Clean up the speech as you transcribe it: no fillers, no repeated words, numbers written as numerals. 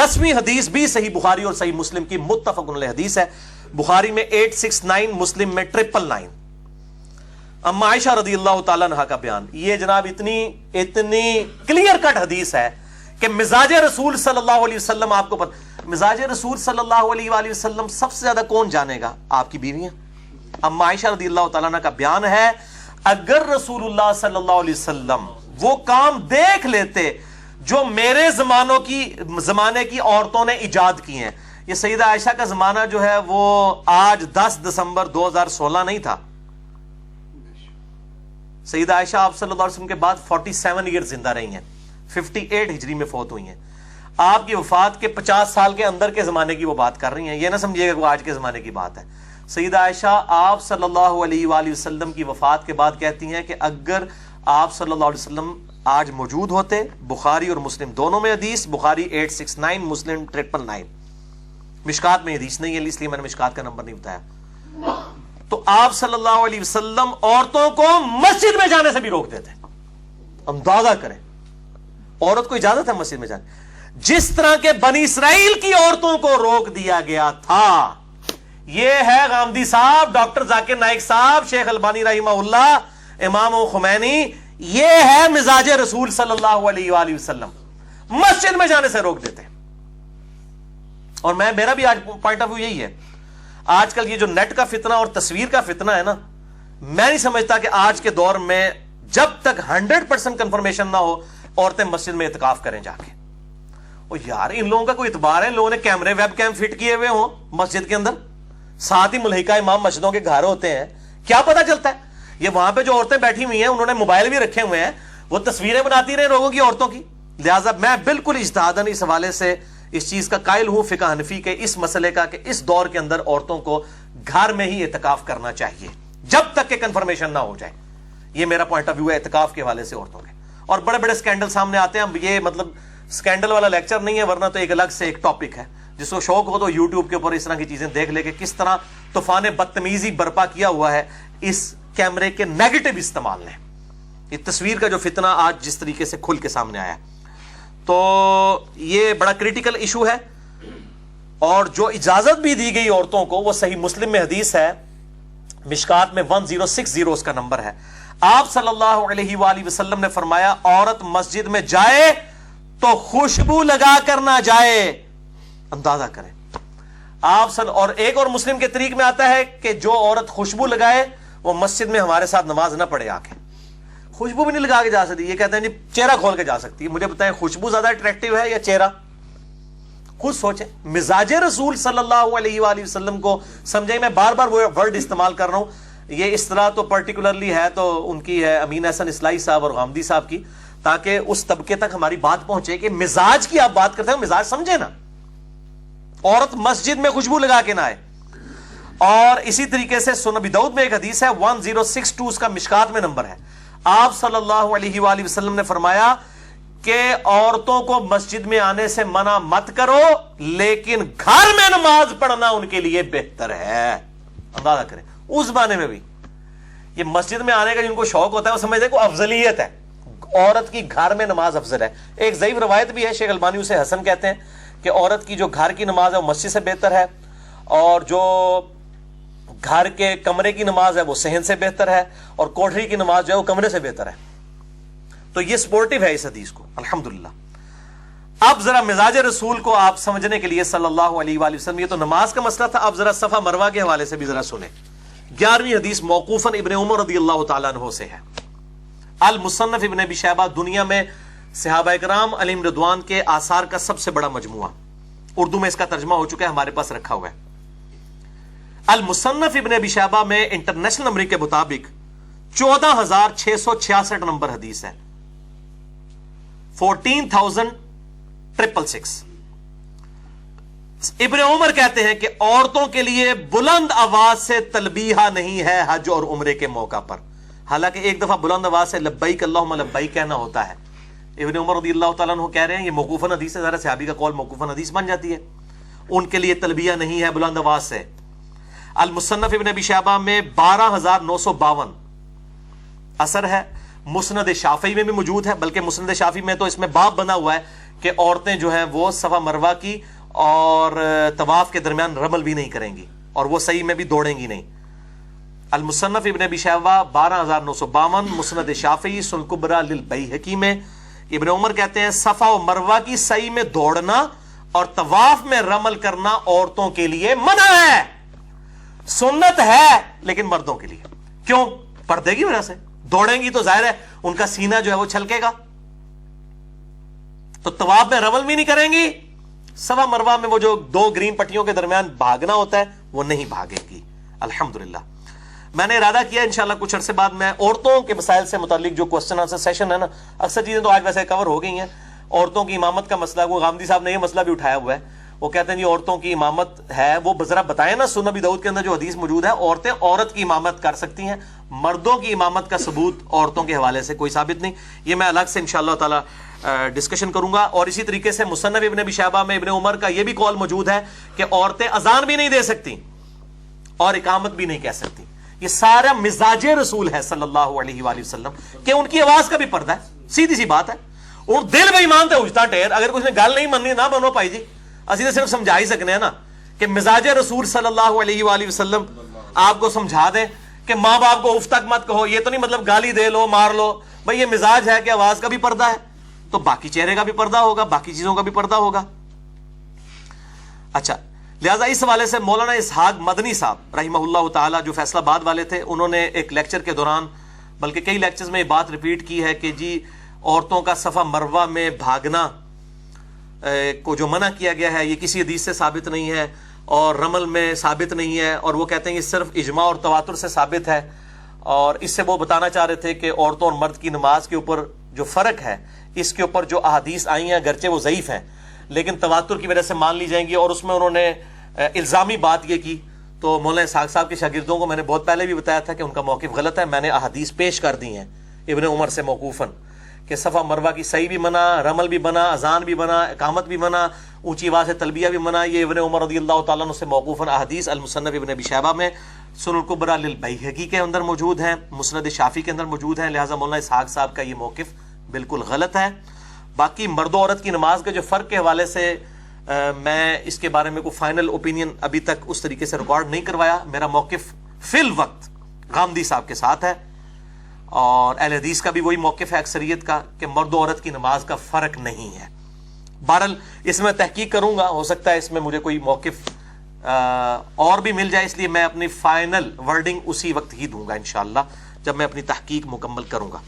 10वीं हदीस भी सही बुखारी और सही मुस्लिम की मुत्तफक़ुन अलैह हदीस है। बुखारी में 869, मुस्लिम में 999। अम्मा आयशा रज़ियल्लाहु ताला अन्हा का बयान, ये जनाब इतनी क्लियर कट हदीस है कि मिजाज रसूल सल्लल्लाहु अलैहि वसल्लम, आपको पता मिजाज रसूल सल्लल्लाहु अलैहि वसल्लम सबसे ज्यादा कौन जानेगा? आपकी बीवियां। अम्मा आयशा रज़ियल्लाहु ताला अन्हा का बयान है, अगर रसूलुल्लाह सल्लल्लाहु अलैहि वसल्लम वो काम देख लेते जो मेरे जमाने की औरतों ने इजाद की हैं। ये सईदा आयशा का जमाना जो है वो आज 10 दिसंबर 2016 नहीं था। सईदा आयशा आप सल्लल्लाहु अलैहि वसल्लम के बाद 47 ईयर जिंदा रही हैं, 58 हिजरी में फौत हुई हैं। आपकी वफात के 50 साल के अंदर के जमाने की वो बात कर रही हैं, ये ना समझिएगा कि वो आज के जमाने की बात है। सईदा आयशा आप सल्लल्लाहु अलैहि वसल्लम की वफात के बाद कहती हैं कि अगर आप सल्लल्लाहु अलैहि वसल्लम आज मौजूद होते, बुखारी और मुस्लिम दोनों में हदीस, बुखारी 869, मुस्लिम 999। मिशकात में हदीस नहीं है इसलिए मैंने मिशकात का नंबर नहीं बताया। तो आप सल्लल्लाहु अलैहि वसल्लम औरतों को मस्जिद में जाने से भी रोक देते। अंदाजा करें, औरत को इजाजत है मस्जिद में जाने, जिस तरह के बनी इसराइल की औरतों को रोक दिया गया था। यह है गामदी साहब, डॉक्टर जाकिर नाइक साहब, शेख अलबानी रहिमहुल्लाह, इमाम खुमैनी, यह है मिजाज रसूल सल्लल्लाहु अलैहि वसल्लम, मस्जिद में जाने से रोक देते। और मेरा भी आज पॉइंट ऑफ व्यू यही है। आजकल ये जो नेट का फितना और तस्वीर का फितना है ना, मैं नहीं समझता कि आज के दौर में जब तक 100% कंफर्मेशन ना हो औरतें मस्जिद में इत्काफ करें जाके। और यार इन लोगों का कोई इतबार है? लोगों ने कैमरे वेब कैम फिट किए हुए हो मस्जिद के अंदर, साथ ही मुल्हिका इमाम मस्जिदों के घर होते हैं, क्या पता चलता है? ये वहां पे जो औरतें बैठी हुई हैं उन्होंने मोबाइल भी रखे हुए हैं, वो तस्वीरें बनाती रहे लोगों की, औरतों की। लिहाजा मैं बिल्कुल इज्तिहादन इस हवाले से इस चीज का कायल हूं, फिक़ह हनफी के इस मसले का, कि इस दौर के अंदर औरतों को घर में ही इत्काफ करना चाहिए जब तक के कंफर्मेशन ना हो जाए। ये मेरा पॉइंट ऑफ व्यू है इत्काफ के हवाले से औरतों के। और बड़े बड़े स्कैंडल सामने आते हैं, ये मतलब स्कैंडल वाला लेक्चर नहीं है, वरना तो एक अलग से एक टॉपिक है। जिसको शौक हो तो यूट्यूब के ऊपर इस तरह की चीजें देख ले कि किस तरह तूफान बदतमीजी बर्पा किया हुआ है इस कैमरे के नेगेटिव इस्तेमाल ने। ये तस्वीर का जो फितना आज जिस तरीके से खुल के सामने आया, तो ये बड़ा क्रिटिकल इशू है। और जो इजाजत भी दी गई औरतों को वो सही मुस्लिम में हदीस है, मिशकात में 1060 उसका नंबर है। आप सल्लल्लाहु अलैहि वसल्लम ने फरमाया, औरत मस्जिद में जाए तो खुशबू लगा कर ना जाए। अंदाजा करें आप और एक और मुस्लिम के तरीक में आता है कि जो औरत खुशबू लगाए वो मस्जिद में हमारे साथ नमाज ना पढ़े आके। खुशबू भी नहीं लगा के जा सकती, ये कहते हैं जी चेहरा खोल के जा सकती है। मुझे बताएं खुशबू ज्यादा अट्रैक्टिव है या चेहरा? खुद सोचें। मिजाज रसूल सल्लल्लाहु अलैहि वसल्लम को समझे। मैं बार बार वो वर्ड इस्तेमाल कर रहा हूं, ये इस तरह तो पर्टिकुलरली है तो उनकी है अमीन हसन इस्लाई साहब और गामदी साहब की, ताकि उस तबके तक हमारी बात पहुंचे कि मिजाज की आप बात करते हो, मिजाज समझे ना। औरत मस्जिद में खुशबू लगा के ना आए। और इसी तरीके से सुनन अबी दाऊद में एक हदीस है 1062 उसका मिशकात में नंबर है। आप सल्लल्लाहु अलैहि वसल्लम ने फरमाया कि औरतों को मस्जिद में आने से मना मत करो, लेकिन घर में नमाज पढ़ना उनके लिए बेहतर है। अंदाजा करें उस जमाने में भी ये मस्जिद में आने का जिनको शौक होता है वो समझते हैं को अफजलियत है, औरत की घर में नमाज अफजल है। एक ज़ईफ रवायत भी है, शेख अलबानी उसे हसन कहते हैं, कि औरत की जो घर की नमाज है वो मस्जिद से बेहतर है, और जो घर के कमरे की नमाज है वो सहन से बेहतर है, और कोठरी की नमाज जो है वो कमरे से बेहतर है। तो ये सपोर्टिव है इस हदीस को, अल्हम्दुलिल्लाह। अब जरा मिजाज रसूल को आप समझने के लिए सल्लल्लाहु अलैहि वसल्लम, ये तो नमाज का मसला था, अब जरा सफा मरवा के हवाले से भी जरा सुने। 11वीं हदीस मौकूफन इब्ने उमर रदियल्लाहु ताला अन्हु से है। अल मुसन्नफ इब्ने अबी शैबा दुनिया में सहाबा इकराम अलैहिम रिदवान के आसार का सबसे बड़ा मजमुआ, उर्दू में इसका तर्जुमा हो चुका है, हमारे पास रखा हुआ है। अल मुसन्नफ इब्ने अबी शैबा में इंटरनेशनल नंबर के मुताबिक 14,666 नंबर हदीस है, 14,666। इब्ने उमर कहते हैं कि औरतों के लिए बुलंद आवाज से तलबीहा नहीं है हज और उम्रे के मौका पर। हालांकि एक दफा बुलंद आवाज से लब्बैक अल्लाहुम्मा लब्बैक कहना होता है। इब्ने उमर रज़ियल्लाहु ताला अन्हु कह रहे हैं, ये मौकूफन हदीस है, जरा सहाबी का कौल मौकूफन हदीस बन जाती है, उनके लिए तलबिया नहीं है बुलंद आवाज से। अल मुसन्नफ इब्ने अबी शैबा में 12,952 असर है। मुस्नद शाफी में भी मौजूद है, बल्कि मुस्नद शाफी में तो इसमें बाब बना हुआ है کہ عورتیں جو ہیں وہ صفا مروہ کی اور طواف کے درمیان رمل بھی نہیں کریں گی اور وہ صحیح میں بھی دوڑیں گی نہیں. المصنف ابن ابی شیبہ 12952، مسند شافعی سنن کبریٰ للبیہقی میں ابن عمر کہتے ہیں صفا و مروہ کی صحیح میں دوڑنا اور طواف میں رمل کرنا عورتوں کے لیے منع ہے، سنت ہے لیکن مردوں کے لیے. کیوں؟ پردے کی وجہ سے. دوڑیں گی تو ظاہر ہے ان کا سینہ جو ہے وہ چھلکے گا، تو طواف میں رمل بھی نہیں کریں گی. صفا مروہ میں وہ جو 2 گرین پٹیوں کے درمیان بھاگنا ہوتا ہے وہ نہیں بھاگے گی. الحمدللہ میں نے ارادہ کیا انشاءاللہ کچھ عرصے بعد میں عورتوں کے مسائل سے متعلق جو کوسچن آنسر سیشن ہے نا، اکثر چیزیں تو آج ویسے کور ہو گئی ہیں. عورتوں کی امامت کا مسئلہ، وہ غامدی صاحب نے یہ مسئلہ بھی اٹھایا ہوا ہے. وہ کہتے ہیں جی عورتوں کی امامت ہے، وہ ذرا بتائیں نا سنن ابی داؤد کے اندر جو حدیث موجود ہے عورتیں عورت کی امامت کر سکتی ہیں، مردوں کی امامت کا ثبوت عورتوں کے حوالے سے کوئی ثابت نہیں. یہ میں الگ سے انشاءاللہ تعالی ڈسکشن کروں گا. اور اسی طریقے سے مصنف ابن ابی شیبہ میں ابن عمر کا یہ بھی قول موجود ہے کہ عورتیں اذان بھی نہیں دے سکتی اور اقامت بھی نہیں کہہ سکتی. یہ سارا مزاج رسول ہے صلی اللہ علیہ وآلہ وسلم کہ ان کی آواز کا بھی پردہ ہے. سیدھی سی بات ہے. اور دل بے ایمان تے اجتا ٹیر، اگر کچھ نے گل نہیں مننی نہ بنو پائی جی، اسی تو صرف سمجھا ہی سکنے ہیں نا کہ مزاج رسول صلی اللہ علیہ وآلہ وسلم آپ کو سمجھا دیں کہ ماں باپ کو اف تک مت کہو. یہ تو نہیں مطلب گالی دے لو مار لو، بھائی یہ مزاج ہے کہ آواز کا بھی پردہ ہے تو باقی چہرے کا بھی پردہ ہوگا، باقی چیزوں کا بھی پردہ ہوگا. اچھا، لہٰذا اس حوالے سے مولانا اسحاق مدنی صاحب رحمہ اللہ تعالی جو فیصلہ آباد والے تھے، انہوں نے ایک لیکچر کے دوران بلکہ کئی لیکچرز میں یہ بات ریپیٹ کی ہے کہ جی عورتوں کا صفا مروہ میں بھاگنا کو جو منع کیا گیا ہے یہ کسی حدیث سے ثابت نہیں ہے اور رمل میں ثابت نہیں ہے، اور وہ کہتے ہیں یہ صرف اجماع اور تواتر سے ثابت ہے. اور اس سے وہ بتانا چاہ رہے تھے کہ عورتوں اور مرد کی نماز کے اوپر جو فرق ہے اس کے اوپر جو احادیث آئی ہیں اگرچہ وہ ضعیف ہیں لیکن تواتر کی وجہ سے مان لی جائیں گی. اور اس میں انہوں نے الزامی بات یہ کی، تو مولانا اسحاق صاحب کے شاگردوں کو میں نے بہت پہلے بھی بتایا تھا کہ ان کا موقف غلط ہے. میں نے احادیث پیش کر دی ہیں ابن عمر سے موقوفاً کہ صفا مروہ کی صحیح بھی منع، رمل بھی منع، اذان بھی منع، اقامت بھی منع، اونچی آواز سے تلبیہ بھی منع. یہ ابن عمر رضی اللہ تعالیٰ عنہ سے موقوفاً احادیث المصنف ابن ابی شیبہ میں سنن کبریٰ للبیہقی کے اندر موجود ہیں، مسند شافعی کے اندر موجود ہیں. لہٰذا مولانا اسحاق صاحب کا یہ موقف بالکل غلط ہے. باقی مرد و عورت کی نماز کے جو فرق کے حوالے سے میں اس کے بارے میں کوئی فائنل اوپینین ابھی تک اس طریقے سے ریکارڈ نہیں کروایا. میرا موقف فی الوقت غامدی صاحب کے ساتھ ہے اور اہل حدیث کا بھی وہی موقف ہے اکثریت کا کہ مرد و عورت کی نماز کا فرق نہیں ہے. بہرحال اس میں تحقیق کروں گا، ہو سکتا ہے اس میں مجھے کوئی موقف اور بھی مل جائے، اس لیے میں اپنی فائنل ورڈنگ اسی وقت ہی دوں گا انشاءاللہ جب میں اپنی تحقیق مکمل کروں گا.